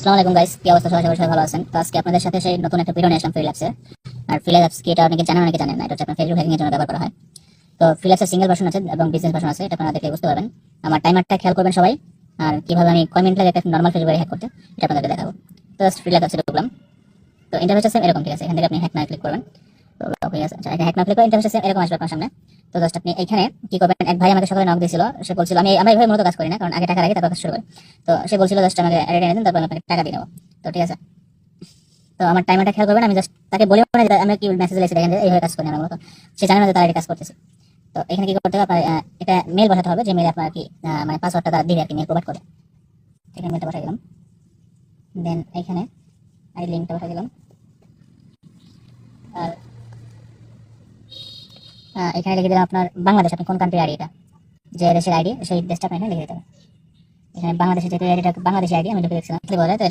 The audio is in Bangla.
আসসালামু আলাইকুম গাইস, কি অবস্থা? সবাই ভালো আছেন? তো আজকে আপনাদের সাথে সেই নতুন একটা ভিডিও নিয়ে আসলাম ফ্রিল্যাক্সে। আর ফ্রিল্যাক্স কি এটা অনেকে জানেন, অনেকে জানেন না। এটা হচ্ছে আপনার ফেসবুক হ্যাকিং এর জন্য ব্যবহার করা হয়। তো ফ্রিল্যাক্সের সিঙ্গেল ভার্সন আছে এবং বিজনেস ভার্সন আছে, এটা আপনারা দেখলে বুঝতে পারবেন। আমার টাইমারটা খেয়াল করবেন সবাই। আর কিভাবে আমি কয় মিনিট লাগে একটা নরমাল ফেসবুকে হ্যাক করতে, এটা আপনাদেরকে দেখাবো। তো জাস্ট ফ্রিল্যাক্সে ঢুকলাম। তো ইন্টারফেস সেম এরকম, ঠিক আছে? এখান থেকে আপনি হ্যাক না ক্লিক করবেন। তো ওকে আছে, আচ্ছা, হ্যাক না ক্লিক করে ইন্টারফেস সেম এরকম আসবে আপনার সামনে। তো জাস্ট আপনি এখানে কি করবেন, এক ভাই আমাকে সকালে নক দিয়েছিল, সে বলছিল আমরা এইভাবে মূলত কাজ করি না, কারণ আগে টাকা লাগে তারপর কাজ শুরু করি। তো সে বলছিল জাস্ট আমাকে অ্যাড এনে দিন, তারপর আপনাকে টাকা দিয়ে দেবো। তো ঠিক আছে, তো আমার টাইমারটা খেয়াল করবেন। আমি জাস্ট তাকে বলে আমি কি মেসেজ লিখেছি দেখেন যে এইভাবে কাজ করি আমরা মূলত। সে জানে না যে তারা এটা কাজ করতেছে। তো এখানে কি করতে হবে, আপনার এটা মেল পাঠাতে হবে, যে মেলে আপনার কি মানে পাসওয়ার্ডটা তারা দিবে আর কি, মেল প্রোভাইড করে। এখানে মেলটা পাঠিয়ে দিলাম। দেন এখানে আইডি লিঙ্কটা পাঠিয়ে দিলাম। আর এখানে লিখে দিলাম আপনার বাংলাদেশ, আপনি কোন কান্ট্রি আইডি, এটা যে দেশের আইডি সেই দেশটা আপনি এখানে লিখে দিতে হবে। এখানে বাংলাদেশের যে আইডিটা, বাংলাদেশি আইডি আমি লিখে দিচ্ছিলাম,